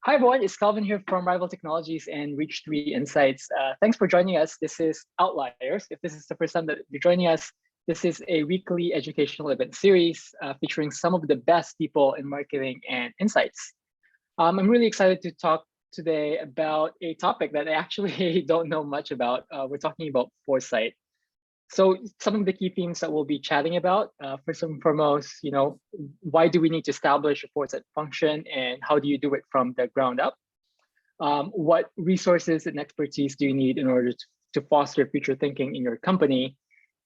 Hi everyone, it's Kelvin here from Rival Technologies and Reach 3 Insights. Thanks for joining us. This is Outliers. If this is the first time that you're joining us, this is a weekly educational event series featuring some of the best people in marketing and insights. I'm really excited to talk today about a topic that I actually don't know much about. We're talking about foresight. So some of the key themes that we'll be chatting about, first and foremost, why do we need to establish a foresight function and how do you do it from the ground up? What resources and expertise do you need in order to foster future thinking in your company?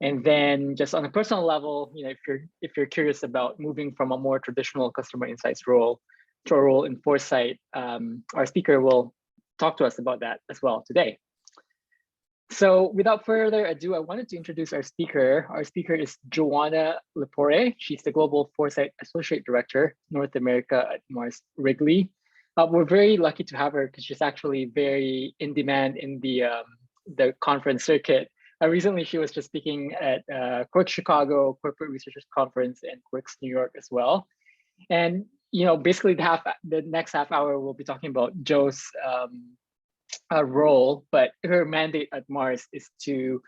And then just on a personal level, if you're curious about moving from a more traditional customer insights role to a role in foresight, our speaker will talk to us about that as well today. So without further ado, I wanted to introduce our speaker. Our speaker is Joanna Lepore. She's the Global Foresight Associate Director, North America at Mars Wrigley. We're very lucky to have her because she's actually very in demand in the conference circuit. Recently, she was just speaking at Quirks Chicago Corporate Researchers Conference and Quirks New York as well. And basically the next half hour, we'll be talking about Joe's role, but her mandate at Mars is to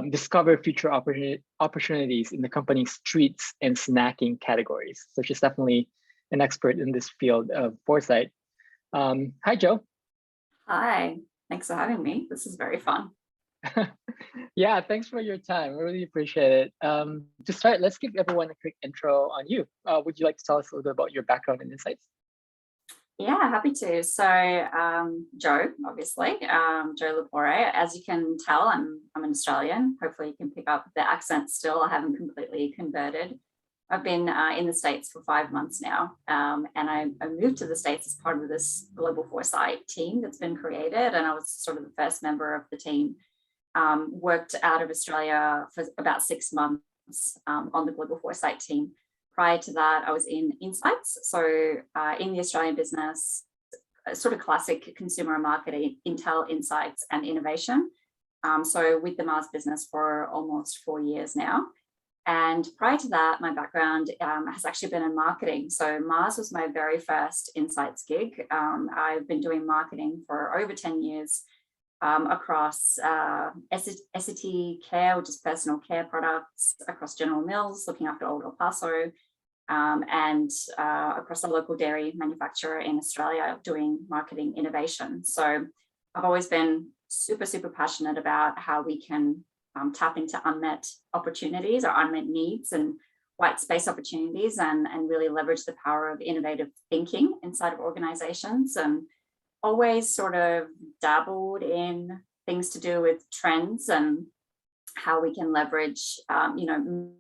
discover future opportunities in the company's treats and snacking categories. So she's definitely an expert in this field of foresight. Hi, Joe. Hi, thanks for having me. This is very fun. Yeah, thanks for your time. I really appreciate it. To start, let's give everyone a quick intro on you. Would you like to tell us a little bit about your background and insights? Yeah, happy to. So Joe, obviously, Joe Lepore. As you can tell, I'm an Australian. Hopefully you can pick up the accent still. I haven't completely converted. I've been in the States for 5 months now. And I moved to the States as part of this global foresight team that's been created. And I was sort of the first member of the team. Worked out of Australia for about 6 months on the global foresight team. Prior to that, I was in insights. So in the Australian business, sort of classic consumer marketing, intel, insights, and innovation. So with the Mars business for almost 4 years now. And prior to that, my background has actually been in marketing. So Mars was my very first insights gig. I've been doing marketing for over 10 years. Across SET care, which is personal care products, across General Mills, looking after Old El Paso, and across a local dairy manufacturer in Australia doing marketing innovation. So I've always been super, super passionate about how we can tap into unmet opportunities or unmet needs and white space opportunities and really leverage the power of innovative thinking inside of organizations. And always sort of dabbled in things to do with trends and how we can leverage,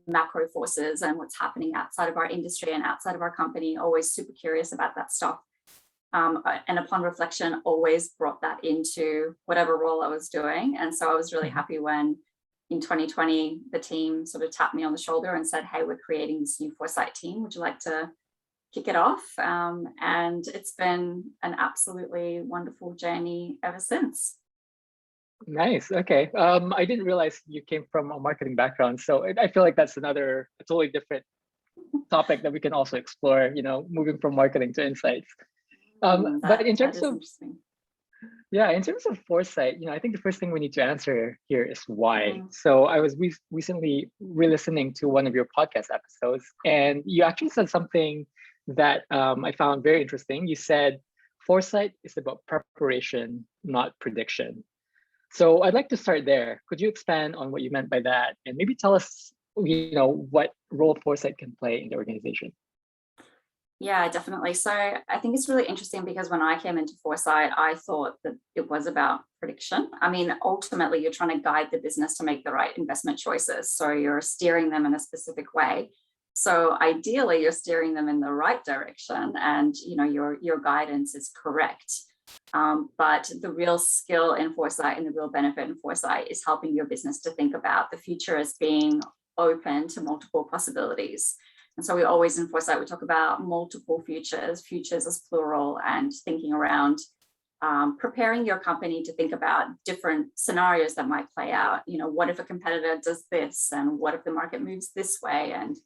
macro forces and what's happening outside of our industry and outside of our company. Always super curious about that stuff. And upon reflection, always brought that into whatever role I was doing. And so I was really happy when in 2020, the team sort of tapped me on the shoulder and said, hey, we're creating this new foresight team. Would you like to kick it off? And it's been an absolutely wonderful journey ever since. Nice. Okay. I didn't realize you came from a marketing background. So I feel like that's a totally different topic that we can also explore, moving from marketing to insights. But in terms of foresight, I think the first thing we need to answer here is why. So I was recently re-listening to one of your podcast episodes, and you actually said something that I found very interesting. You said foresight is about preparation, not prediction. So I'd like to start there. Could you expand on what you meant by that and maybe tell us, what role foresight can play in the organization? Yeah, definitely. So I think it's really interesting because when I came into foresight, I thought that it was about prediction. I mean, ultimately, you're trying to guide the business to make the right investment choices. So you're steering them in a specific way. So ideally, you're steering them in the right direction and, your guidance is correct. But the real skill in foresight and the real benefit in foresight is helping your business to think about the future as being open to multiple possibilities. And so we always in foresight, we talk about multiple futures as plural, and thinking around preparing your company to think about different scenarios that might play out. What if a competitor does this? And what if the market moves this way? And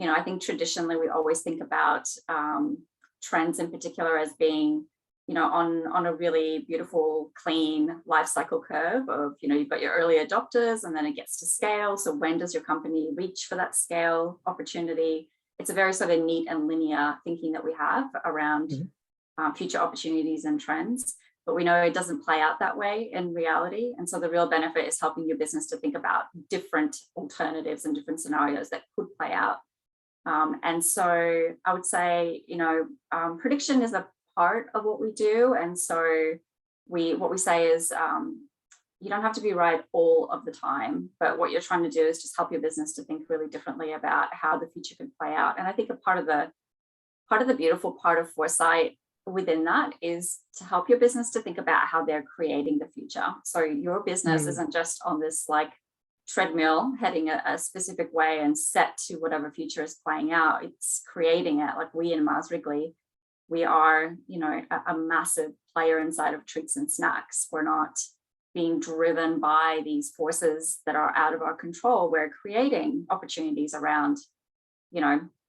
I think traditionally we always think about trends in particular as being on a really beautiful, clean life cycle curve of, you've got your early adopters and then it gets to scale. So when does your company reach for that scale opportunity? It's a very sort of neat and linear thinking that we have around future opportunities and trends. But we know it doesn't play out that way in reality. And so the real benefit is helping your business to think about different alternatives and different scenarios that could play out. And so I would say, prediction is a part of what we do. And so what we say is, you don't have to be right all of the time, but what you're trying to do is just help your business to think really differently about how the future could play out. And I think a part of the beautiful part of Foresight within that is to help your business to think about how they're creating the future. So your business isn't just on this like treadmill heading a specific way and set to whatever future is playing out. It's creating it. Like we in Mars Wrigley, we are, a massive player inside of treats and snacks. We're not being driven by these forces that are out of our control. We're creating opportunities around,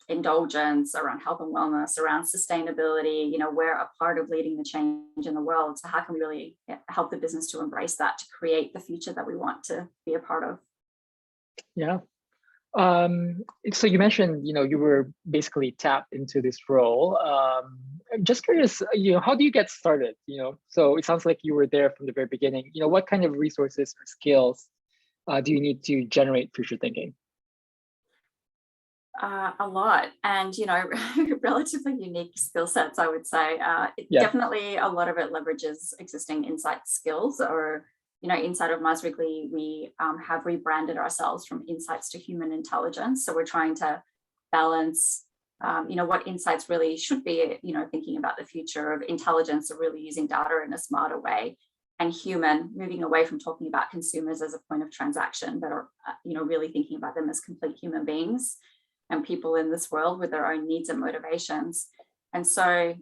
indulgence, around health and wellness, around sustainability. We're a part of leading the change in the world. So how can we really help the business to embrace that, to create the future that we want to be a part of? Yeah. So you mentioned, you were basically tapped into this role. I'm just curious, how do you get started? So it sounds like you were there from the very beginning. What kind of resources or skills do you need to generate future thinking? A lot, and relatively unique skill sets, I would say. Yeah. Definitely a lot of it leverages existing insight skills, or inside of Mars Wrigley, we have rebranded ourselves from insights to human intelligence. So we're trying to balance what insights really should be, thinking about the future of intelligence, or really using data in a smarter way, and human, moving away from talking about consumers as a point of transaction, but are really thinking about them as complete human beings and people in this world with their own needs and motivations. And so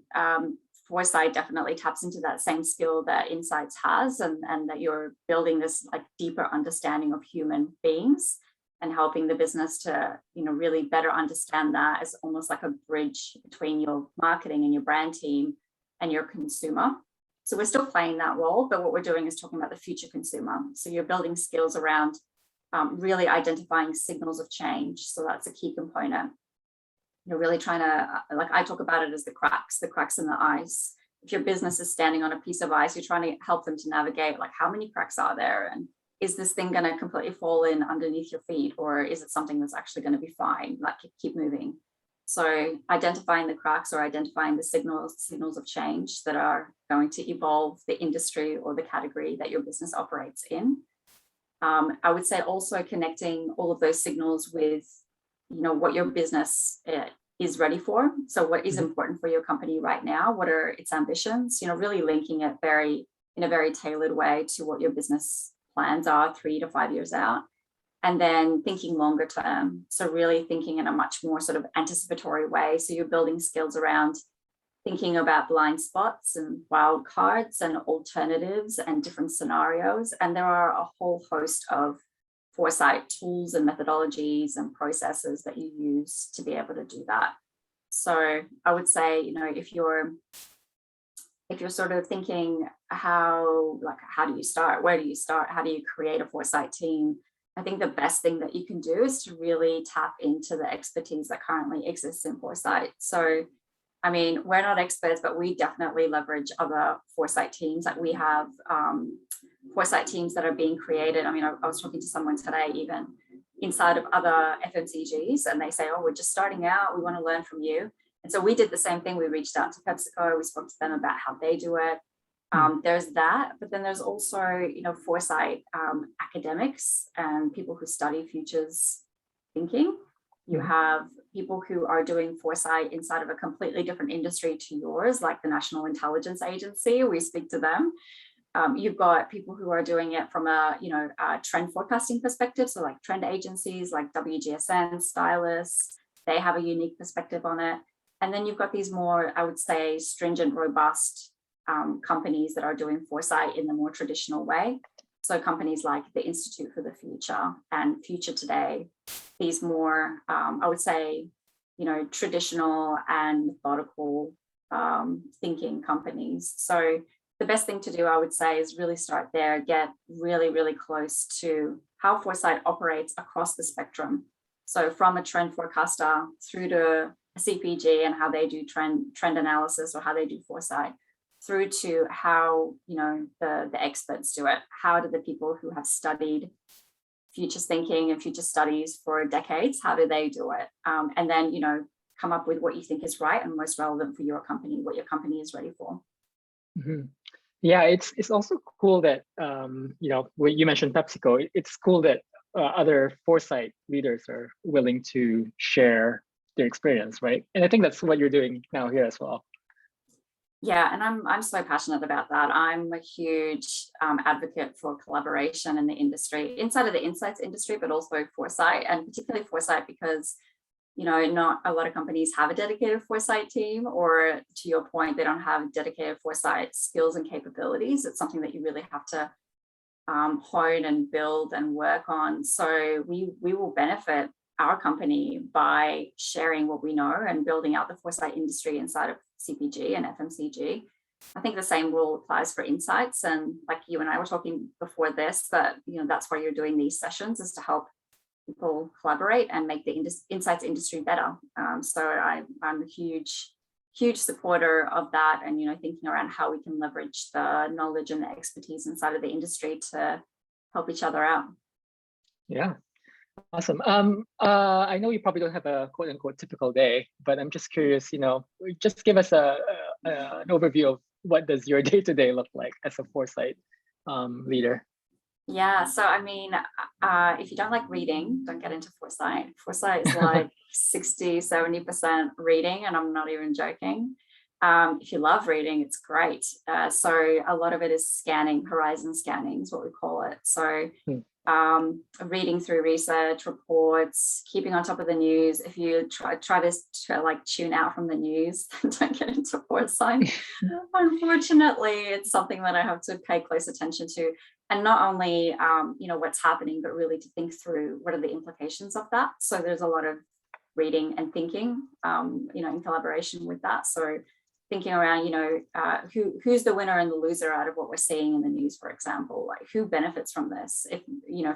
Foresight definitely taps into that same skill that Insights has, and that you're building this like deeper understanding of human beings and helping the business to really better understand that as almost like a bridge between your marketing and your brand team and your consumer. So we're still playing that role, but what we're doing is talking about the future consumer. So you're building skills around really identifying signals of change. So that's a key component. You're really trying to, like I talk about it as the cracks in the ice. If your business is standing on a piece of ice, you're trying to help them to navigate, like, how many cracks are there? And is this thing going to completely fall in underneath your feet? Or is it something that's actually going to be fine? Like, keep moving. So identifying the cracks, or identifying the signals of change that are going to evolve the industry or the category that your business operates in. I would say also connecting all of those signals with, what your business is ready for. So what is important for your company right now? What are its ambitions? Really linking it in a very tailored way to what your business plans are 3 to 5 years out. And then thinking longer term. So really thinking in a much more sort of anticipatory way. So you're building skills around thinking about blind spots and wild cards and alternatives and different scenarios. And there are a whole host of Foresight tools and methodologies and processes that you use to be able to do that. So I would say, if you're sort of thinking how do you start? Where do you start? How do you create a Foresight team? I think the best thing that you can do is to really tap into the expertise that currently exists in Foresight. So I mean, we're not experts, but we definitely leverage other Foresight teams. Like we have Foresight teams that are being created. I mean, I was talking to someone today, even inside of other FMCGs, and they say, oh, we're just starting out. We want to learn from you. And so we did the same thing. We reached out to PepsiCo. We spoke to them about how they do it. There's that, but then there's also, Foresight academics and people who study futures thinking. You have people who are doing Foresight inside of a completely different industry to yours, like the National Intelligence Agency. We speak to them. You've got people who are doing it from a trend forecasting perspective. So like trend agencies like WGSN, stylists, they have a unique perspective on it. And then you've got these more, I would say, stringent, robust companies that are doing Foresight in the more traditional way. So companies like the Institute for the Future and Future Today, these more, I would say, traditional and methodical thinking companies. So the best thing to do, I would say, is really start there, get really, really close to how Foresight operates across the spectrum. So from a trend forecaster through to a CPG and how they do trend analysis, or how they do foresight, through to how, the experts do it. How do the people who have studied futures thinking and future studies for decades, how do they do it? And then, come up with what you think is right and most relevant for your company, what your company is ready for. Mm-hmm. Yeah, it's also cool that, when you mentioned PepsiCo, it's cool that other foresight leaders are willing to share their experience, right? And I think that's what you're doing now here as well. Yeah, and I'm so passionate about that. I'm a huge advocate for collaboration in the industry, inside of the insights industry, but also foresight, and particularly foresight because, not a lot of companies have a dedicated foresight team, or to your point, they don't have dedicated foresight skills and capabilities. It's something that you really have to hone and build and work on. So we will benefit our company by sharing what we know and building out the foresight industry inside of CPG and FMCG. I think the same rule applies for insights. And like you and I were talking before this, that that's why you're doing these sessions, is to help people collaborate and make the insights industry better. So I'm a huge supporter of that, and thinking around how we can leverage the knowledge and the expertise inside of the industry to help each other out. Yeah. Awesome. I know you probably don't have a quote unquote typical day, but I'm just curious, just give us an overview of what does your day-to-day look like as a foresight leader. Yeah, so I mean, if you don't like reading, don't get into foresight. Foresight is like 60-70% reading, and I'm not even joking. If you love reading, it's great. So a lot of it is scanning, horizon scanning is what we call it. So reading through research reports, keeping on top of the news. If you try to like tune out from the news, don't get into foresight. Unfortunately, it's something that I have to pay close attention to, and not only what's happening, but really to think through what are the implications of that. So there's a lot of reading and thinking, in collaboration with that. So thinking around, who's the winner and the loser out of what we're seeing in the news, for example, like who benefits from this? If,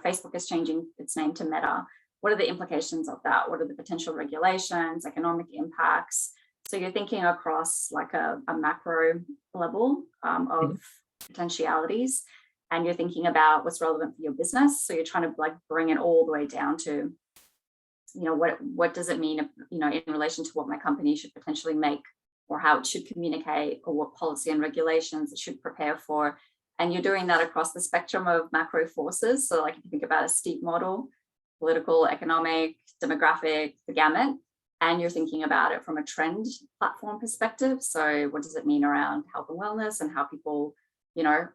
Facebook is changing its name to Meta, what are the implications of that? What are the potential regulations, economic impacts? So you're thinking across like a macro level of potentialities, and you're thinking about what's relevant for your business. So you're trying to like bring it all the way down to, what does it mean, in relation to what my company should potentially make, or how it should communicate, or what policy and regulations it should prepare for. And you're doing that across the spectrum of macro forces. So like if you think about a steep model, political, economic, demographic, the gamut, and you're thinking about it from a trend platform perspective. So what does it mean around health and wellness and how people,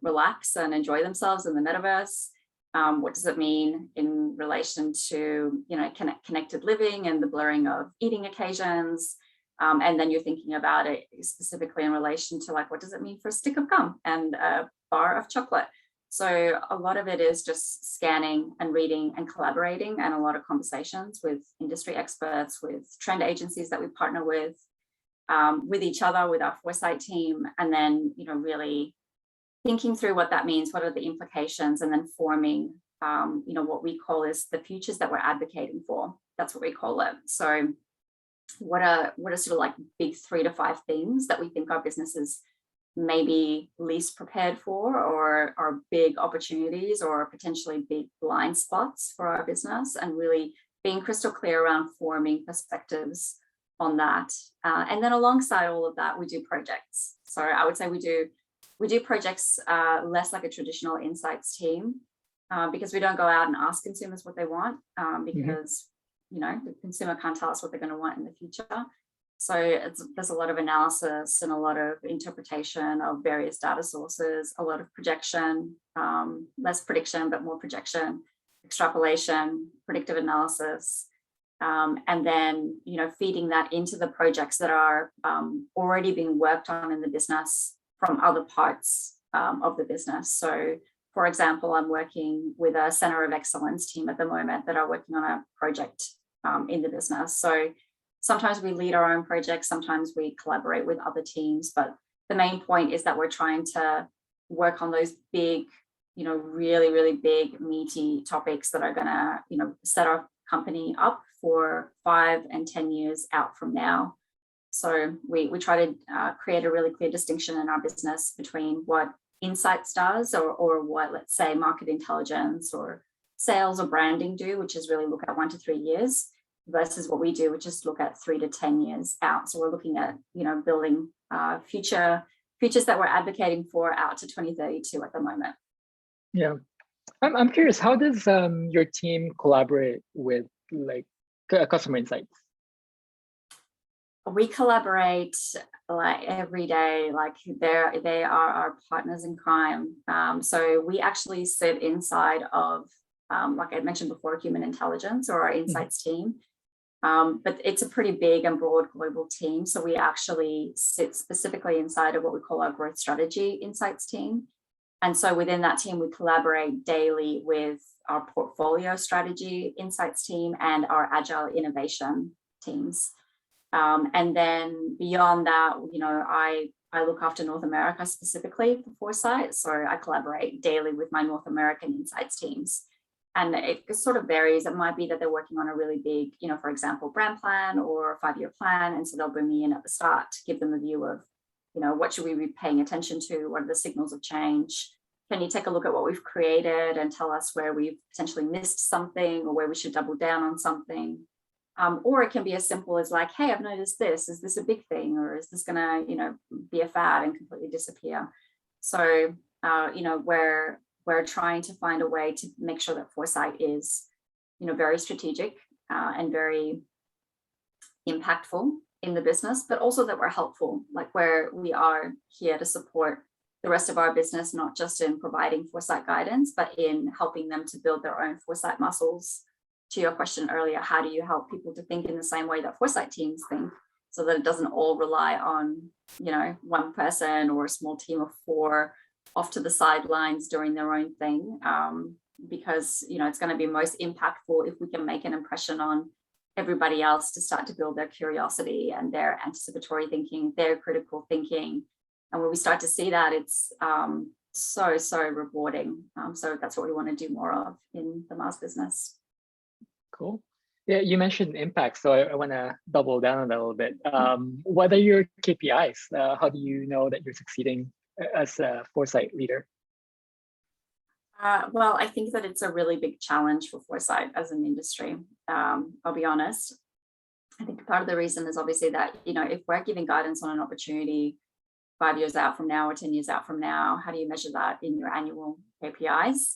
relax and enjoy themselves in the metaverse? What does it mean in relation to, connected living and the blurring of eating occasions? And then you're thinking about it specifically in relation to like, what does it mean for a stick of gum and a bar of chocolate? So a lot of it is just scanning and reading and collaborating, and a lot of conversations with industry experts, with trend agencies that we partner with each other, with our foresight team, and then, really thinking through what that means, what are the implications, and then forming, what we call is the futures that we're advocating for. That's what we call it. So what are sort of like big 3 to 5 things that we think our businesses may be least prepared for, or are big opportunities or potentially big blind spots for our business, and really being crystal clear around forming perspectives on that. And then alongside all of that, we do projects. So I would say we do projects less like a traditional insights team, because we don't go out and ask consumers what they want, because the consumer can't tell us what they're going to want in the future. So there's a lot of analysis and a lot of interpretation of various data sources, a lot of projection, less prediction, but more projection, extrapolation, predictive analysis, and then, feeding that into the projects that are already being worked on in the business from other parts of the business. So for example, I'm working with a Center of Excellence team at the moment that are working on a project in the business. So Sometimes we lead our own projects, sometimes we collaborate with other teams, but the main point is that we're trying to work on those big, really, really big, meaty topics that are gonna, set our company up for 5 and 10 years out from now. So we try to create a really clear distinction in our business between what insights does or what, let's say, market intelligence or sales or branding do, which is really look at 1 to 3 years, versus what we do, which is look at 3 to 10 years out. So we're looking at, building futures that we're advocating for out to 2032 at the moment. Yeah, I'm curious, how does your team collaborate with like customer insights? We collaborate like every day, like they are our partners in crime. So we actually sit inside of, like I mentioned before, human intelligence or our insights team. But it's a pretty big and broad global team. So we actually sit specifically inside of what we call our growth strategy insights team. And so within that team, we collaborate daily with our portfolio strategy insights team and our agile innovation teams. And then beyond that, I look after North America specifically for Foresight. So I collaborate daily with my North American insights teams. And it sort of varies. It might be that they're working on a really big, for example, brand plan or a 5-year plan. And so they'll bring me in at the start to give them a view of, what should we be paying attention to? What are the signals of change? Can you take a look at what we've created and tell us where we've potentially missed something or where we should double down on something? Or it can be as simple as like, hey, I've noticed this. Is this a big thing? Or is this going to, be a fad and completely disappear? So, we're trying to find a way to make sure that Foresight is, very strategic and very impactful in the business, but also that we're helpful, like where we are here to support the rest of our business, not just in providing Foresight guidance, but in helping them to build their own Foresight muscles. To your question earlier, how do you help people to think in the same way that Foresight teams think, so that it doesn't all rely on, one person or a small team of 4 off to the sidelines doing their own thing, because, it's going to be most impactful if we can make an impression on everybody else to start to build their curiosity and their anticipatory thinking, their critical thinking. And when we start to see that, it's so rewarding. So that's what we want to do more of in the Mars business. Cool. Yeah, you mentioned impact, so I want to double down on that a little bit. What are your KPIs? How do you know that you're succeeding as a Foresight leader? Well, I think that it's a really big challenge for Foresight as an industry. I'll be honest. I think part of the reason is obviously that, if we're giving guidance on an opportunity 5 years out from now or 10 years out from now, how do you measure that in your annual KPIs?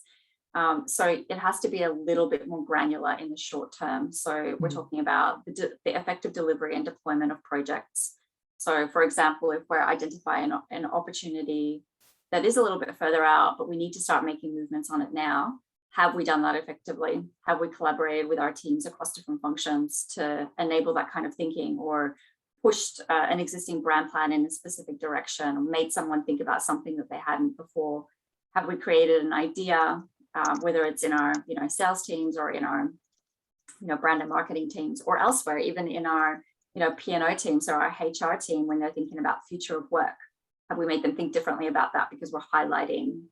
So it has to be a little bit more granular in the short term. So we're talking about the effective delivery and deployment of projects. So for example, if we're identifying an opportunity that is a little bit further out, but we need to start making movements on it now, have we done that effectively? Have we collaborated with our teams across different functions to enable that kind of thinking, or pushed an existing brand plan in a specific direction, or made someone think about something that they hadn't before? Have we created an idea, whether it's in our sales teams or in our brand and marketing teams, or elsewhere, even in our P&O teams or our HR team, when they're thinking about future of work? Have we made them think differently about that because we're highlighting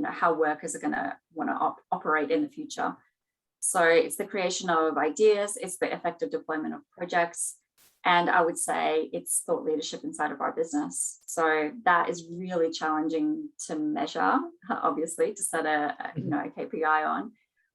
how workers are going to want to operate in the future? So it's the creation of ideas, it's the effective deployment of projects, and I would say it's thought leadership inside of our business. So that is really challenging to measure, obviously, to set a KPI on.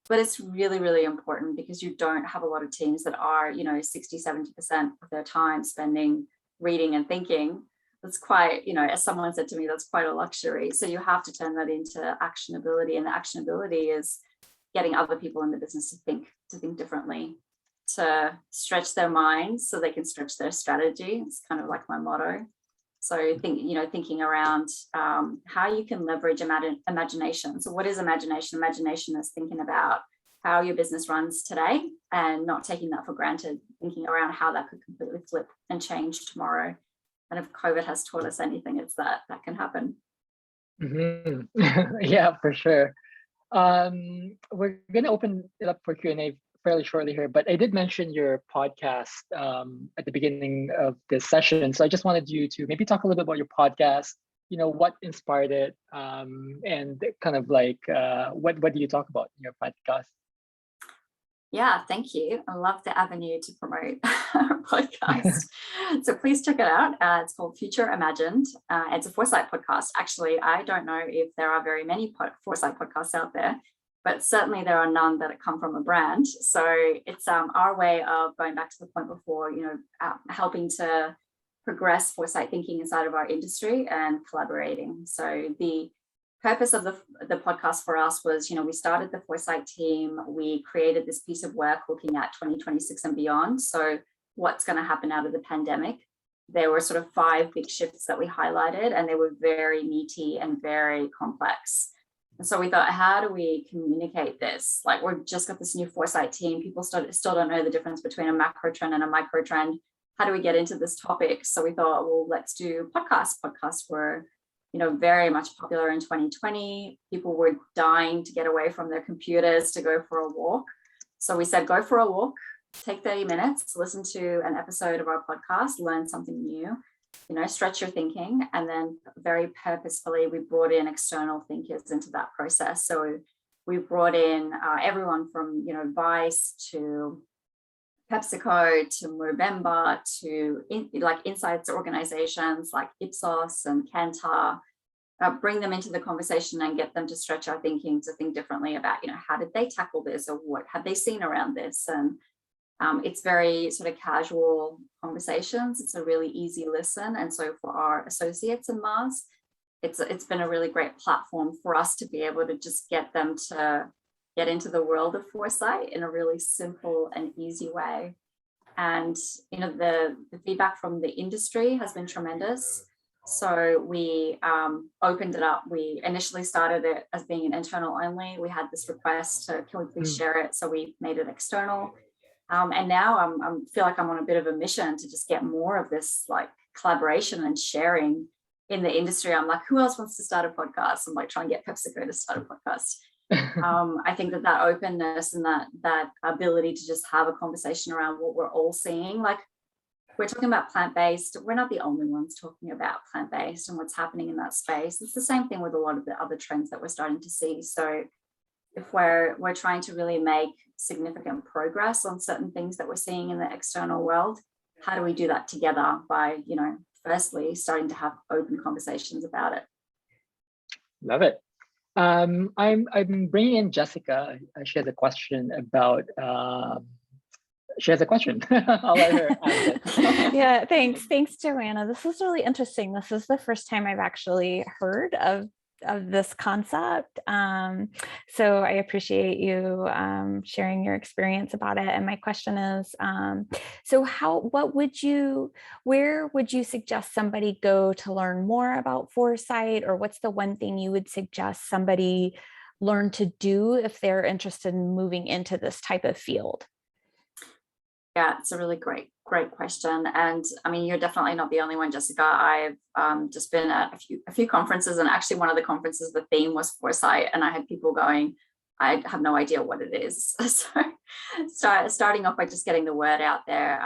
But it's really, really important because you don't have a lot of teams that are 60-70% of their time spending reading and thinking. That's quite, as someone said to me, that's quite a luxury. So you have to turn that into actionability, and the actionability is getting other people in the business to think differently, to stretch their minds so they can stretch their strategy. It's kind of like my motto. So thinking around how you can leverage imagination. So what is imagination? Imagination is thinking about how your business runs today and not taking that for granted, thinking around how that could completely flip and change tomorrow. And if COVID has taught us anything, it's that can happen. Yeah, for sure. We're going to open it up for Q&A fairly shortly here, but I did mention your podcast at the beginning of this session. So I just wanted you to maybe talk a little bit about your podcast, what inspired it, and kind of like what do you talk about in your podcast? Yeah, thank you. I love the avenue to promote our podcast. So please check it out. It's called Future Imagined. It's a Foresight podcast. Actually, I don't know if there are very many Foresight podcasts out there, but certainly there are none that come from a brand. So it's our way of going back to the point before, helping to progress foresight thinking inside of our industry and collaborating. So the purpose of the podcast for us was, we started the Foresight team. We created this piece of work looking at 2026 and beyond. So what's going to happen out of the pandemic? There were sort of 5 big shifts that we highlighted, and they were very meaty and very complex. And so we thought, how do we communicate this? Like, we've just got this new Foresight team. People still don't know the difference between a macro trend and a micro trend. How do we get into this topic? So we thought, well, let's do podcasts. Podcasts were very much popular in 2020. People were dying to get away from their computers to go for a walk. So we said, go for a walk, take 30 minutes, listen to an episode of our podcast, learn something new, stretch your thinking. And then very purposefully, we brought in external thinkers into that process. So we brought in everyone from, Vice to PepsiCo to Movember to insights organizations like Ipsos and Kantar, bring them into the conversation and get them to stretch our thinking to think differently about, how did they tackle this, or what have they seen around this? And it's very sort of casual conversations. It's a really easy listen. And so for our associates in Mars, it's been a really great platform for us to be able to just get them to get into the world of foresight in a really simple and easy way. And the feedback from the industry has been tremendous. So we opened it up. We initially started it as being an internal only. We had this request to, can we please share it? So we made it external. And now I feel like I'm on a bit of a mission to just get more of this like collaboration and sharing in the industry. I'm like, who else wants to start a podcast? I'm like trying to get PepsiCo to start a podcast. I think that openness and that ability to just have a conversation around what we're all seeing, like we're talking about plant-based, we're not the only ones talking about plant-based and what's happening in that space. It's the same thing with a lot of the other trends that we're starting to see. So if we're trying to really make significant progress on certain things that we're seeing in the external world, how do we do that together by, firstly starting to have open conversations about it? Love it. I'm bringing in Jessica. She has a question about. She has a question. I'll let her ask it. Yeah, thanks, Joanna. This is really interesting. This is the first time I've actually heard of this concept. So I appreciate you sharing your experience about it. And my question is, so where would you suggest somebody go to learn more about foresight, or what's the one thing you would suggest somebody learn to do if they're interested in moving into this type of field? Yeah, it's a really great question. And I mean, you're definitely not the only one, Jessica. I've just been at a few conferences, and actually one of the conferences, the theme was foresight, and I had people going, I have no idea what it is. So starting off by just getting the word out there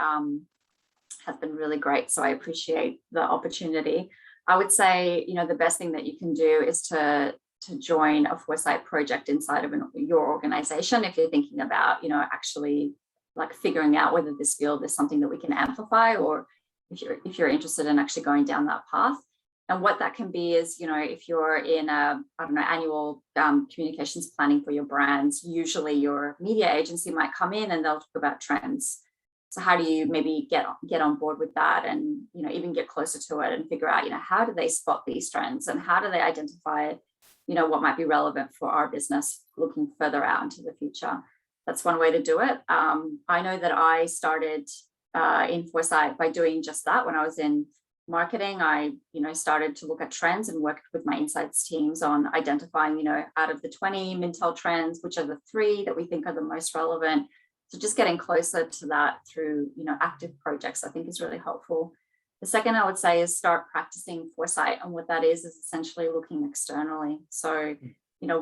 has been really great. So I appreciate the opportunity. I would say, the best thing that you can do is to join a foresight project inside of your organization if you're thinking about, actually like figuring out whether this field is something that we can amplify, or if you're interested in actually going down that path. And what that can be is, if you're in annual communications planning for your brands, usually your media agency might come in and they'll talk about trends. So how do you maybe get on board with that, and even get closer to it and figure out, how do they spot these trends, and how do they identify, what might be relevant for our business looking further out into the future. That's one way to do it. I know that I started in foresight by doing just that. When I was in marketing, I started to look at trends and worked with my insights teams on identifying, out of the 20 Mintel trends, which are the 3 that we think are the most relevant. So just getting closer to that through, active projects, I think is really helpful. The second I would say is start practicing foresight. And what that is essentially looking externally. So,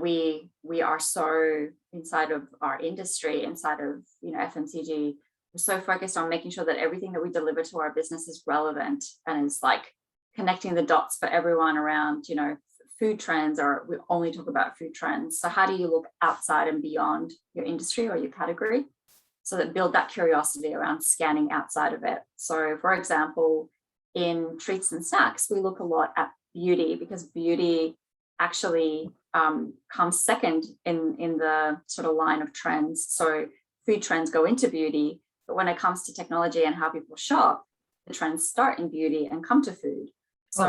we are so inside of our industry, inside of, FMCG, we're so focused on making sure that everything that we deliver to our business is relevant and is like connecting the dots for everyone around, food trends, or we only talk about food trends. So how do you look outside and beyond your industry or your category? So that build that curiosity around scanning outside of it. So for example, in treats and snacks, we look a lot at beauty, because beauty actually comes second in the sort of line of trends. So food trends go into beauty, but when it comes to technology and how people shop, the trends start in beauty and come to food. So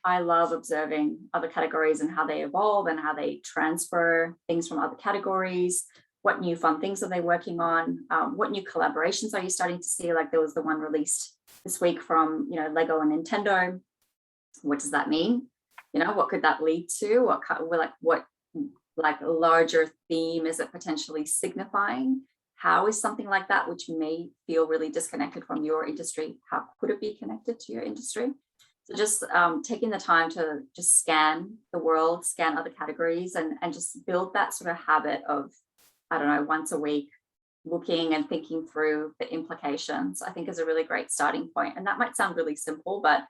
I love observing other categories and how they evolve and how they transfer things from other categories. What new fun things are they working on? What new collaborations are you starting to see? Like there was the one released this week from, Lego and Nintendo. What does that mean? What could that lead to? What larger theme is it potentially signifying? How is something like that, which may feel really disconnected from your industry, how could it be connected to your industry? So just taking the time to just scan the world, scan other categories, and just build that sort of habit of, I don't know, once a week, looking and thinking through the implications, I think is a really great starting point. And that might sound really simple, but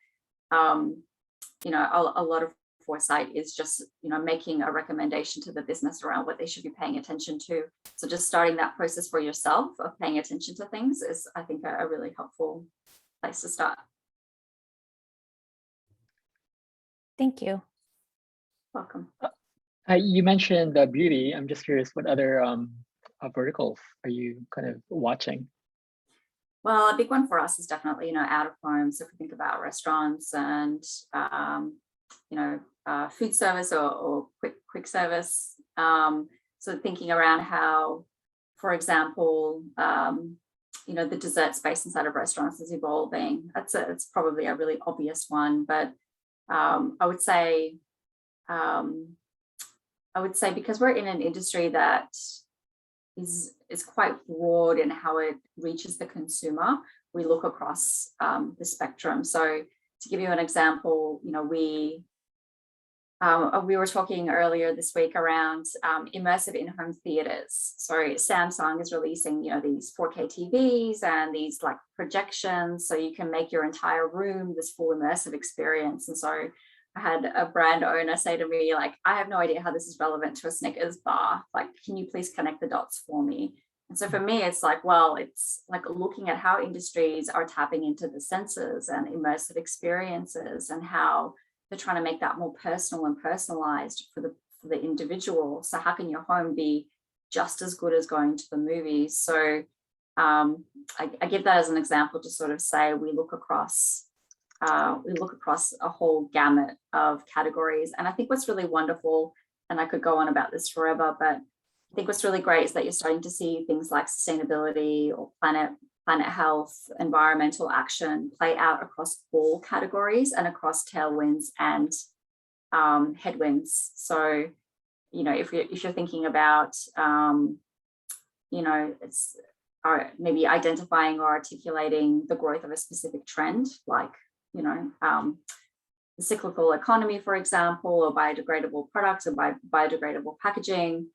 a lot of foresight is just, making a recommendation to the business around what they should be paying attention to. So just starting that process for yourself of paying attention to things is, I think, a really helpful place to start. Thank you. Welcome. You mentioned beauty. I'm just curious, what other verticals are you kind of watching? Well, a big one for us is definitely, out of home. So if we think about restaurants and, food service or quick service. So thinking around how, for example, the dessert space inside of restaurants is evolving. It's probably a really obvious one, but I would say because we're in an industry that is quite broad in how it reaches the consumer, we look across the spectrum. So to give you an example, we were talking earlier this week around immersive in-home theaters. So Samsung is releasing, these 4K TVs and these like projections, so you can make your entire room this full immersive experience. And so I had a brand owner say to me, like, I have no idea how this is relevant to a Snickers bar. Like, can you please connect the dots for me? And so for me, it's like, well, it's like looking at how industries are tapping into the senses and immersive experiences and how they're trying to make that more personal and personalized for the individual. So how can your home be just as good as going to the movies? So I give that as an example to sort of say we look across a whole gamut of categories. And I think what's really wonderful, and I could go on about this forever, but I think what's really great is that you're starting to see things like sustainability or planet health, environmental action play out across all categories and across tailwinds and headwinds. So, if you're thinking about, it's maybe identifying or articulating the growth of a specific trend, like, the cyclical economy, for example, or biodegradable products or biodegradable packaging.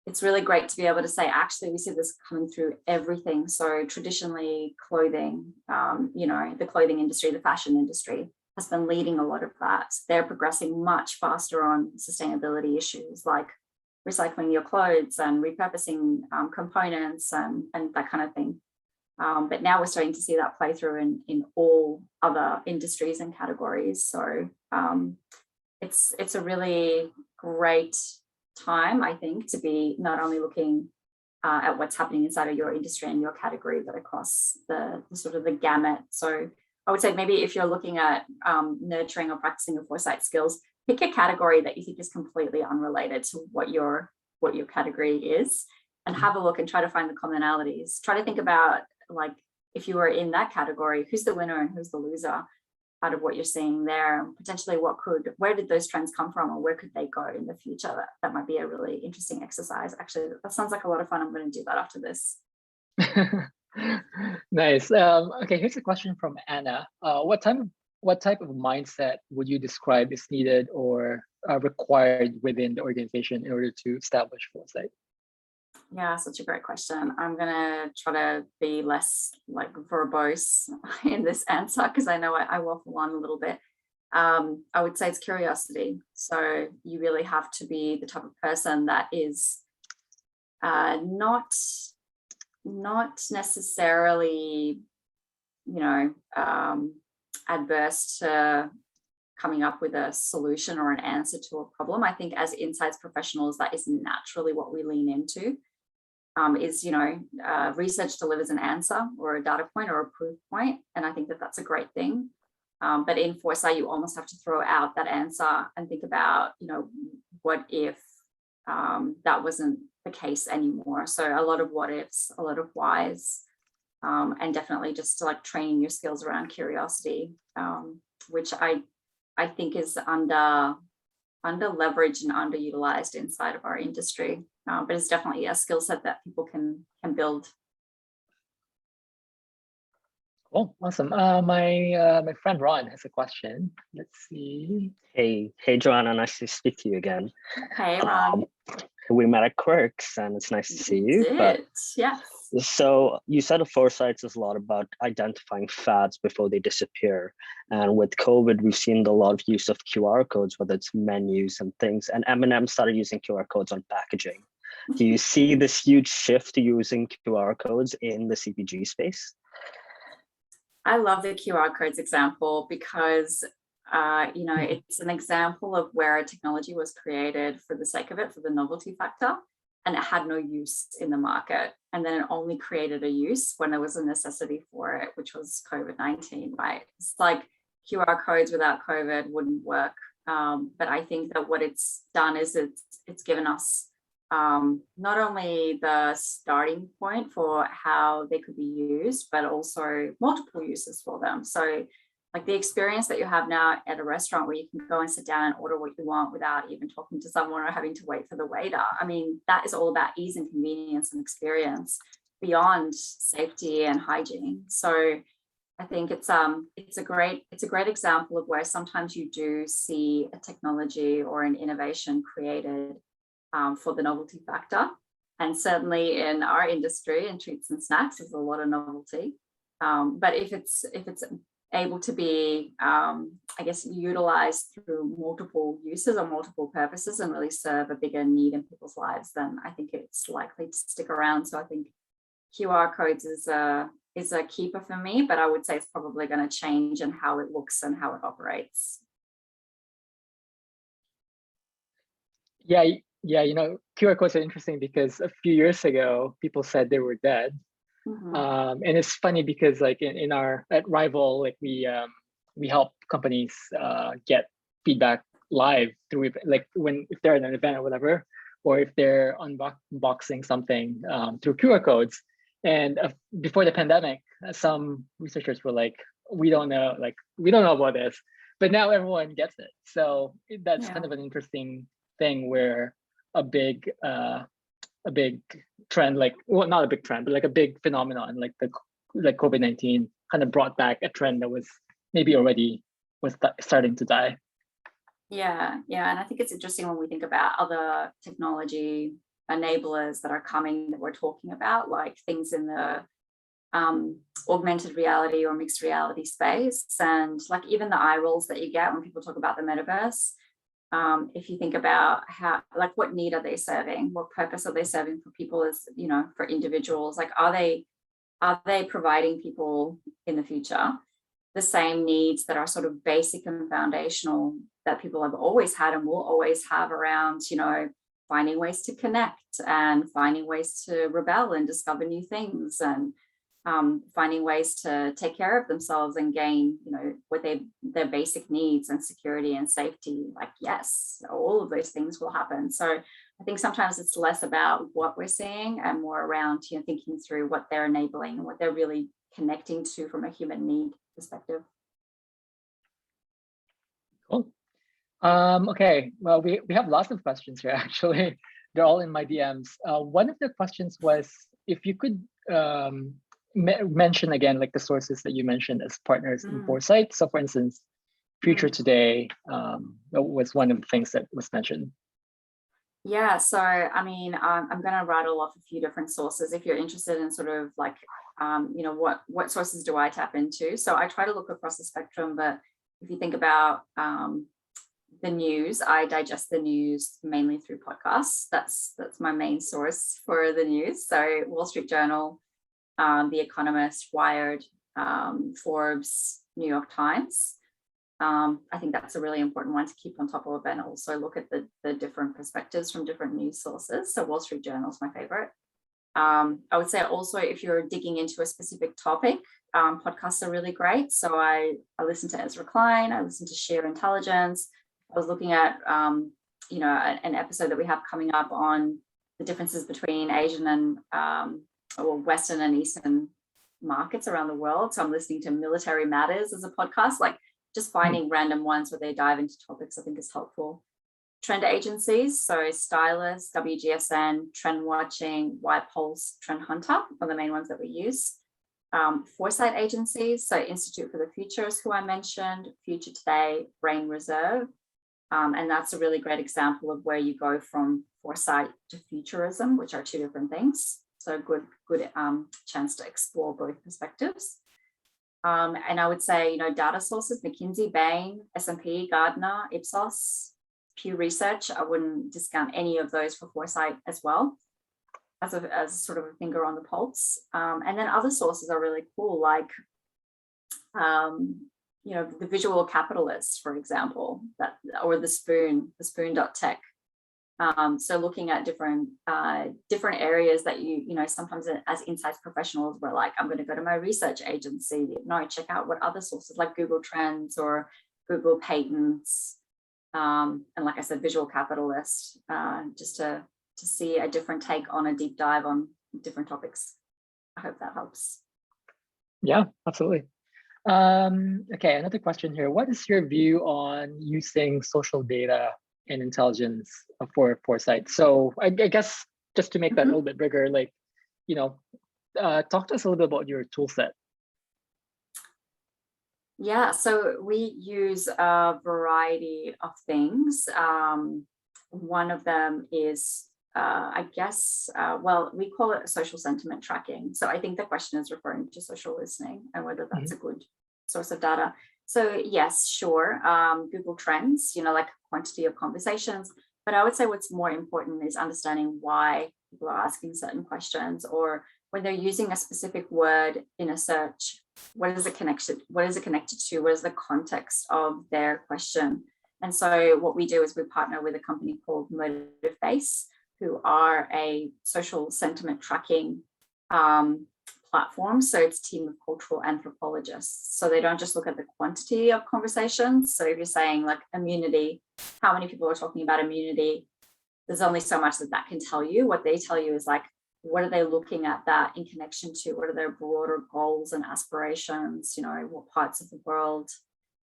It's really great to be able to say, actually, we see this coming through everything. So traditionally clothing, the clothing industry, the fashion industry has been leading a lot of that. They're progressing much faster on sustainability issues like recycling your clothes and repurposing components and that kind of thing. But now we're starting to see that play through in all other industries and categories. So it's a really great time, I think, to be not only looking at what's happening inside of your industry and your category, but across the sort of the gamut. So I would say maybe if you're looking at nurturing or practicing your foresight skills, pick a category that you think is completely unrelated to what your category is, and have a look and try to find the commonalities. Try to think about, like, if you were in that category, who's the winner and who's the loser out of what you're seeing there? Potentially where did those trends come from, or where could they go in the future? That might be a really interesting exercise. Actually, that sounds like a lot of fun. I'm going to do that after this. Nice. Okay, here's a question from Anna. What type of mindset would you describe is needed or required within the organization in order to establish Foresight? Yeah, such a great question. I'm gonna try to be less like verbose in this answer because I know I waffle on a little bit. I would say it's curiosity. So you really have to be the type of person that is not necessarily, adverse to coming up with a solution or an answer to a problem. I think as insights professionals, that is naturally what we lean into. Research delivers an answer or a data point or a proof point, and I think that that's a great thing. But in Foresight, you almost have to throw out that answer and think about, what if that wasn't the case anymore? So a lot of what ifs, a lot of whys, and definitely just like training your skills around curiosity, which I think is under leveraged and underutilized inside of our industry. But it's definitely a skill set that people can build. Cool, awesome. My friend Ron has a question. Let's see. Hey, Joanna, nice to speak to you again. Hey, Ron. We met at Quirks, and it's nice to see you. Yes. So you said of Foresight is a lot about identifying fads before they disappear. And with COVID, we've seen a lot of use of QR codes, whether it's menus and things. And M&M started using QR codes on packaging. Do you see this huge shift to using QR codes in the CPG space? I love the QR codes example because, it's an example of where a technology was created for the sake of it, for the novelty factor, and it had no use in the market. And then it only created a use when there was a necessity for it, which was COVID-19, right? It's like QR codes without COVID wouldn't work. But I think that what it's done is it's given us not only the starting point for how they could be used, but also multiple uses for them. So like the experience that you have now at a restaurant where you can go and sit down and order what you want without even talking to someone or having to wait for the waiter. I mean, that is all about ease and convenience and experience beyond safety and hygiene. So I think it's a great example of where sometimes you do see a technology or an innovation created for the novelty factor. And certainly in our industry, in treats and snacks, there's a lot of novelty. But if it's able to be, utilized through multiple uses or multiple purposes and really serve a bigger need in people's lives, then I think it's likely to stick around. So I think QR codes is a keeper for me, but I would say it's probably going to change in how it looks and how it operates. Yeah, QR codes are interesting because a few years ago, people said they were dead. Mm-hmm. And it's funny because like in our at Rival, like we help companies get feedback live through like if they're at an event or whatever, or if they're unboxing something through QR codes. And before the pandemic, some researchers were like, we don't know about this, but now everyone gets it. So that's kind of an interesting thing where a big trend, not a big trend, but like a big phenomenon, like COVID-19 kind of brought back a trend that was maybe already was starting to die. Yeah, and I think it's interesting when we think about other technology enablers that are coming that we're talking about, like things in the augmented reality or mixed reality space, and like even the eye rolls that you get when people talk about the metaverse. If you think about how, like, what need are they serving? What purpose are they serving for people as, for individuals? Like, are they providing people in the future the same needs that are sort of basic and foundational that people have always had and will always have around, finding ways to connect and finding ways to rebel and discover new things and finding ways to take care of themselves and gain, what their basic needs and security and safety. Like, yes, all of those things will happen. So I think sometimes it's less about what we're seeing and more around, thinking through what they're enabling and what they're really connecting to from a human need perspective. Cool. Okay, well, we have lots of questions here, actually. They're all in my DMs. One of the questions was if you could mention again, like the sources that you mentioned as partners in Foresight. So for instance, future today was one of the things that was mentioned. Yeah, so I mean, I'm going to rattle off a few different sources if you're interested in sort of like, what sources do I tap into? So I try to look across the spectrum, but if you think about the news, I digest the news mainly through podcasts. That's my main source for the news. So Wall Street Journal, The Economist, Wired, Forbes, New York Times. I think that's a really important one to keep on top of, and also look at the different perspectives from different news sources. So Wall Street Journal is my favorite. I would say also if you're digging into a specific topic, podcasts are really great. So I listen to Ezra Klein, I listen to Sheer Intelligence. I was looking at, an episode that we have coming up on the differences between Asian and Western and Eastern markets around the world. So I'm listening to Military Matters as a podcast, like just finding random ones where they dive into topics I think is helpful. Trend agencies, so Stylus, WGSN, Trend Watching, White Pulse, Trend Hunter are the main ones that we use. Foresight agencies, so Institute for the Future is who I mentioned, Future Today, Brain Reserve. And that's a really great example of where you go from foresight to futurism, which are two different things. So good chance to explore both perspectives. And I would say, data sources, McKinsey, Bain, S&P, Gardner, Ipsos, Pew Research. I wouldn't discount any of those for foresight as well, as sort of a finger on the pulse. And then other sources are really cool, like the Visual Capitalist, for example, or the spoon.tech. So looking at different areas that you sometimes as insights professionals, we're like, I'm going to go to my research agency. No, check out what other sources like Google Trends or Google Patents. And like I said, Visual Capitalist, just to see a different take on a deep dive on different topics. I hope that helps. Yeah, absolutely. Okay, another question here. What is your view on using social data and intelligence for foresight? So I guess just to make that a little bit bigger, like, talk to us a little bit about your tool set. Yeah, so we use a variety of things. One of them is, we call it social sentiment tracking. So I think the question is referring to social listening and whether that's a good source of data. So yes, sure. Google Trends, like quantity of conversations. But I would say what's more important is understanding why people are asking certain questions, or when they're using a specific word in a search, what is it connected to? What is the context of their question? And so what we do is we partner with a company called MotiveBase, who are a social sentiment tracking platform. So it's a team of cultural anthropologists. So they don't just look at the quantity of conversations. So if you're saying like immunity, how many people are talking about immunity? There's only so much that can tell you. What they tell you is like, what are they looking at that in connection to? What are their broader goals and aspirations? What parts of the world?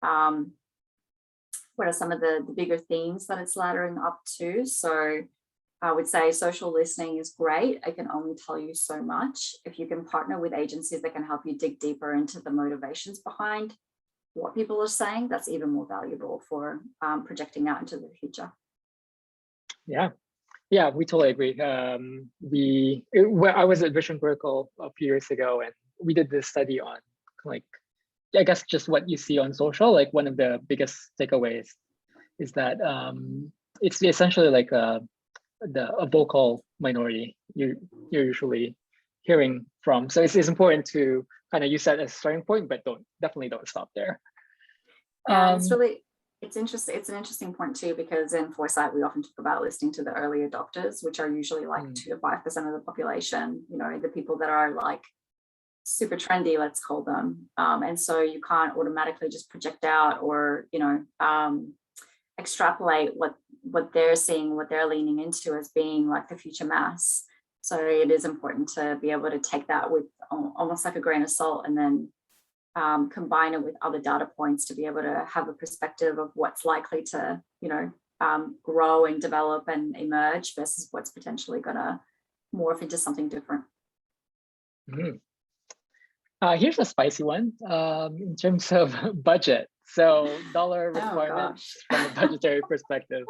What are some of the bigger themes that it's laddering up to? So I would say social listening is great. I can only tell you so much. If you can partner with agencies that can help you dig deeper into the motivations behind what people are saying, that's even more valuable for projecting out into the future. Yeah, we totally agree. I was at Vision Critical a few years ago, and we did this study on, like, I guess just what you see on social. Like, one of the biggest takeaways is that it's essentially like a vocal minority you're usually hearing from. So it's important to kind of use that as a starting point, but definitely don't stop there. It's interesting. It's an interesting point too, because in Foresight, we often talk about listening to the early adopters, which are usually like 2 to 5% of the population, the people that are like super trendy, let's call them. And so you can't automatically just project out or, extrapolate what they're seeing, what they're leaning into as being like the future mass. So it is important to be able to take that with almost like a grain of salt, and then combine it with other data points to be able to have a perspective of what's likely to, grow and develop and emerge versus what's potentially going to morph into something different. Here's a spicy one in terms of budget. So dollar Oh, requirements gosh. from a budgetary perspective.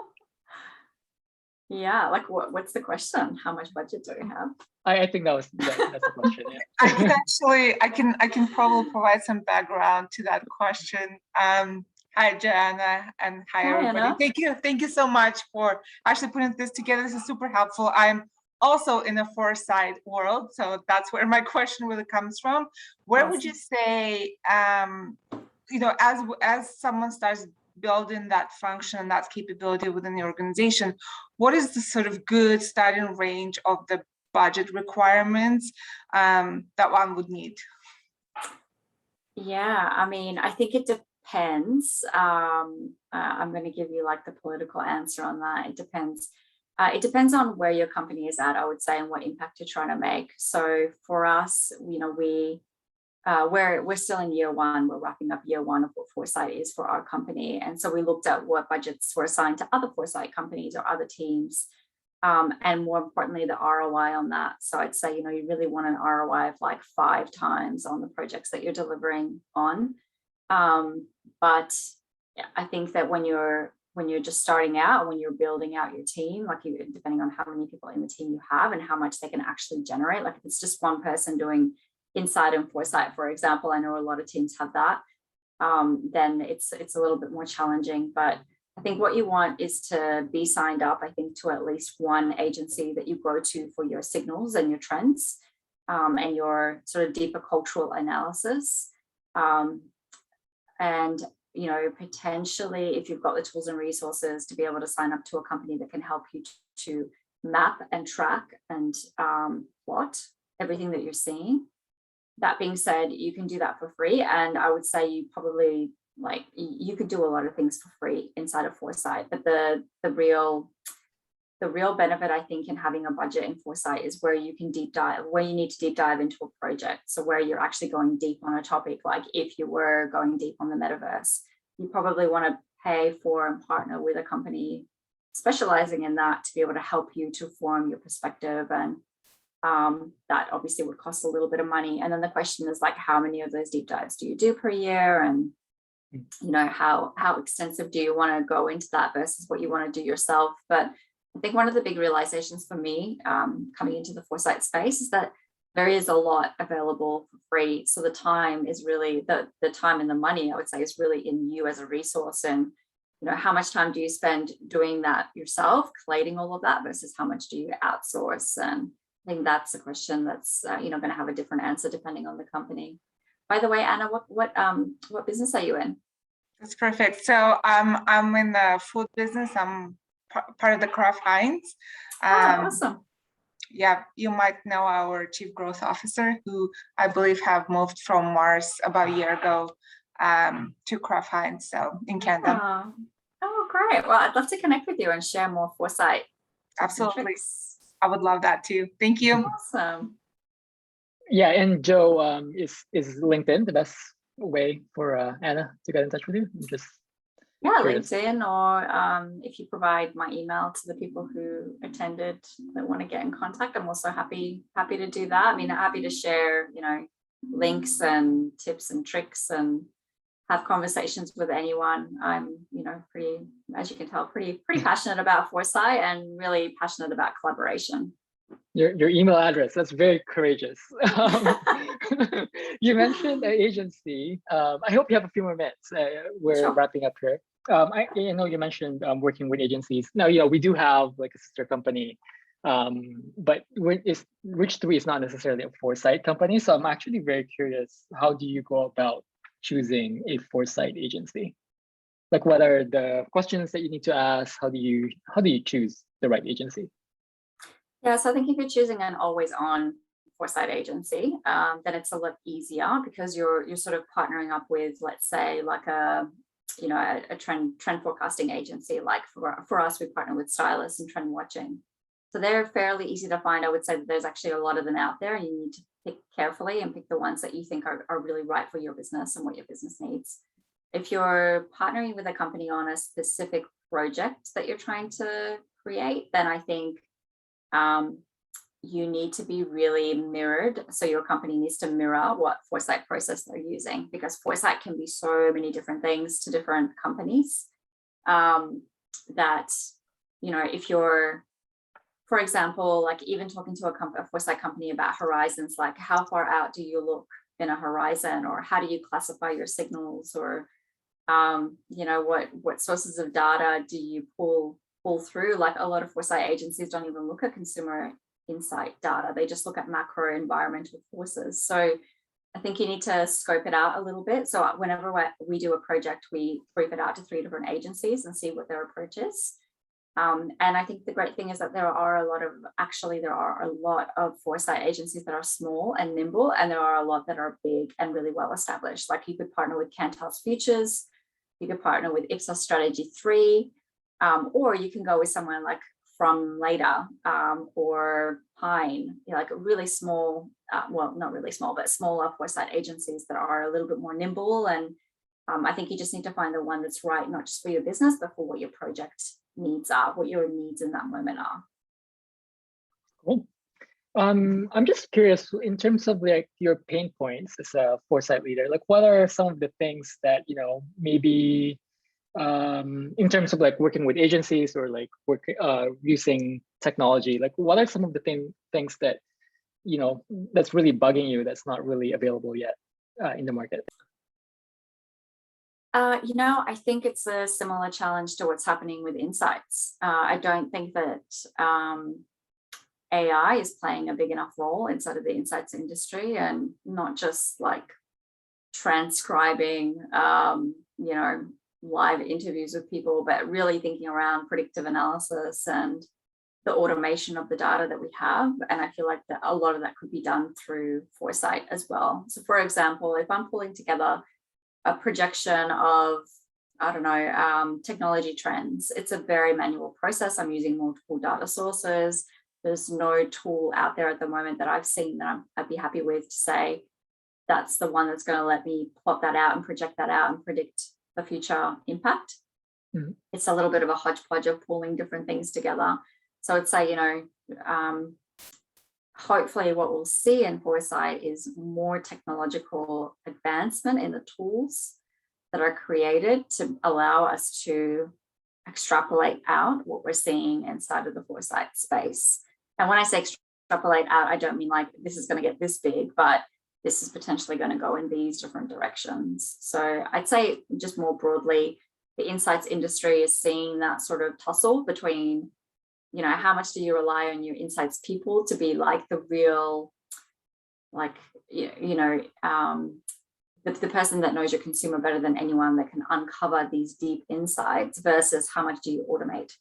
Yeah, like what's the question? How much budget do we have? I think that's the question. Yeah. I can actually, I can probably provide some background to that question. Hi, Joanna, and hi, Hi, everybody. Anna. Thank you so much for actually putting this together. This is super helpful. I'm also in the Foresight world, so that's where my question really comes from. Where would you say, you know, as someone starts building that function, that capability within the organization, what is the sort of good starting range of the budget requirements that one would need? Yeah, I mean, I think it depends. I'm going to give you like the political answer on that. It depends. It depends on where your company is at, I would say, and what impact you're trying to make. So for us, you know, we're still in year one. We're wrapping up year one of what Foresight is for our company. And so we looked at what budgets were assigned to other Foresight companies or other teams. And more importantly, the ROI on that. So I'd say, you know, you really want an ROI of like 5 times on the projects that you're delivering on. But yeah, I think that when you're just starting out, when you're building out your team, like depending on how many people in the team you have and how much they can actually generate, like if it's just one person doing Insight and Foresight, for example, I know a lot of teams have that, then it's a little bit more challenging. But I think what you want is to be signed up, I think, to at least one agency that you go to for your signals and your trends and your sort of deeper cultural analysis. And, you know, potentially if you've got the tools and resources to be able to sign up to a company that can help you to map and track and plot everything that you're seeing. That being said, you can do that for free. And I would say you probably, like, you could do a lot of things for free inside of Foresight, but the real benefit, I think, in having a budget in Foresight is where you can deep dive, where you need to deep dive into a project. So where you're actually going deep on a topic, like if you were going deep on the metaverse, you probably want to pay for and partner with a company specializing in that to be able to help you to form your perspective. And that obviously would cost a little bit of money. And then the question is like, how many of those deep dives do you do per year? And you know, how extensive do you want to go into that versus what you want to do yourself? But I think one of the big realizations for me coming into the Foresight space is that there is a lot available for free. So the time is really the time and the money, I would say, is really in you as a resource. And you know, how much time do you spend doing that yourself, collating all of that, versus how much do you outsource? And I think that's a question that's you know, going to have a different answer depending on the company. By the way, Anna, what business are you in? That's perfect. So I'm in the food business. I'm part of the Kraft Heinz. Awesome. Yeah, you might know our Chief Growth Officer, who I believe have moved from Mars about a year ago to Kraft Heinz, so in Canada. Oh, great. Well, I'd love to connect with you and share more Foresight. Absolutely. I would love that too. Thank you. Awesome. Yeah, and Joe, is LinkedIn the best way for Anna to get in touch with you? Just curious. LinkedIn, or if you provide my email to the people who attended that want to get in contact, I'm also happy to do that. I mean, I'm happy to share, you know, links and tips and tricks and have conversations with anyone. I'm, you know, pretty, as you can tell, pretty passionate about Foresight and really passionate about collaboration. Your email address, that's very courageous. You mentioned an agency. I hope you have a few more minutes. We're wrapping up here. I know you mentioned working with agencies. Now, you know, we do have like a sister company, but Rich3 is not necessarily a Foresight company. So I'm actually very curious, how do you go about choosing a Foresight agency? Like, what are the questions that you need to ask? How do you choose the right agency? Yeah, so I think if you're choosing an always on Foresight agency, then it's a lot easier because you're sort of partnering up with, let's say, like a trend forecasting agency. Like for us, we partner with stylists and trend watching. So they're fairly easy to find. I would say that there's actually a lot of them out there. You need to pick carefully and pick the ones that you think are really right for your business and what your business needs. If you're partnering with a company on a specific project that you're trying to create, then I think you need to be really mirrored. So your company needs to mirror what Foresight process they're using, because Foresight can be so many different things to different companies, that, you know, if you're, for example, like even talking to a Foresight company about horizons, like how far out do you look in a horizon, or how do you classify your signals, or you know, what sources of data do you pull through? Like a lot of Foresight agencies don't even look at consumer insight data. They just look at macro environmental forces. So I think you need to scope it out a little bit. So whenever we do a project, we brief it out to 3 different agencies and see what their approach is. And I think the great thing is that there are a lot of Foresight agencies that are small and nimble, and there are a lot that are big and really well established. Like you could partner with Kantar's Futures, you could partner with Ipsos Strategy 3, or you can go with someone like From Later, or Pine, you know, like a really small, well, not really small, but smaller Foresight agencies that are a little bit more nimble. And I think you just need to find the one that's right, not just for your business, but for what your project needs are, what your needs in that moment are. Cool. I'm just curious, in terms of like your pain points as a Foresight leader, like what are some of the things that, you know, maybe in terms of like working with agencies or like using technology, like what are some of the things that, you know, that's really bugging you that's not really available yet in the market? You know, I think it's a similar challenge to what's happening with insights. I don't think that AI is playing a big enough role inside of the insights industry, and not just like transcribing, you know, live interviews with people, but really thinking around predictive analysis and the automation of the data that we have. And I feel like that a lot of that could be done through Foresight as well. So for example, if I'm pulling together a projection of, I don't know, technology trends, it's a very manual process. I'm using multiple data sources. There's no tool out there at the moment that I've seen that I'd be happy with to say, that's the one that's going to let me plot that out and project that out and predict the future impact. Mm-hmm. It's a little bit of a hodgepodge of pulling different things together. So I'd say, you know, hopefully what we'll see in Foresight is more technological advancement in the tools that are created to allow us to extrapolate out what we're seeing inside of the Foresight space. And when I say extrapolate out, I don't mean like this is going to get this big, but this is potentially going to go in these different directions. So I'd say just more broadly, the insights industry is seeing that sort of tussle between, you know, how much do you rely on your insights people to be like the real, like, you know, the person that knows your consumer better than anyone, that can uncover these deep insights, versus how much do you automate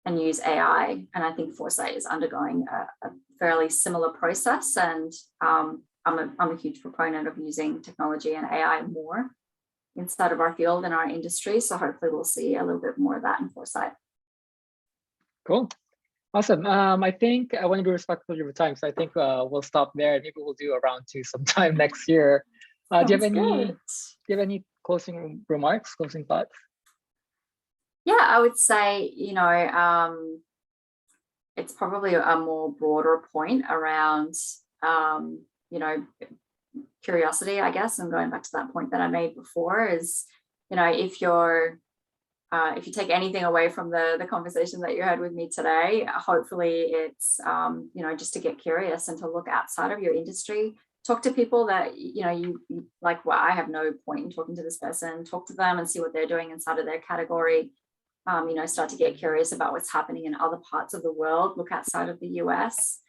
and use AI. And I think Foresight is undergoing a fairly similar process. And I'm a huge proponent of using technology and AI more inside of our field and our industry. So hopefully we'll see a little bit more of that in Foresight. Cool. Awesome. I think I want to be respectful of your time, so I think we'll stop there. Maybe we'll do a round 2 sometime next year. Do you have any closing remarks, closing thoughts? Yeah, I would say, you know, it's probably a more broader point around, you know, curiosity, I guess. And going back to that point that I made before is, you know, if you take anything away from the conversation that you had with me today, hopefully it's, you know, just to get curious and to look outside of your industry. Talk to people that, you know, you like, well, I have no point in talking to this person. Talk to them and see what they're doing inside of their category. You know, start to get curious about what's happening in other parts of the world. Look outside of the US.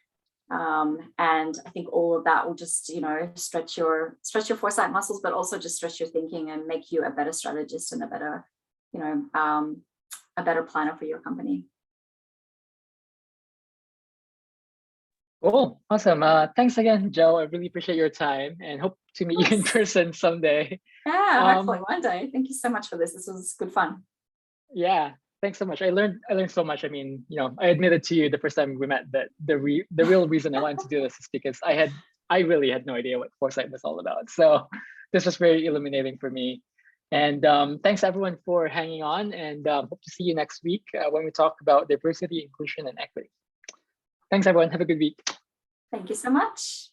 And I think all of that will just, you know, stretch your Foresight muscles, but also just stretch your thinking and make you a better strategist and a better, you know, a better planner for your company. Cool. Awesome. Thanks again, Joe. I really appreciate your time and hope to meet you in person someday. Yeah, hopefully one day. Thank you so much for this. This was good fun. Yeah, thanks so much. I learned so much. I mean, you know, I admitted to you the first time we met that the real reason I wanted to do this is because I really had no idea what Foresight was all about. So this was very illuminating for me. And thanks everyone for hanging on, and hope to see you next week when we talk about diversity, inclusion, and equity. Thanks everyone. Have a good week. Thank you so much.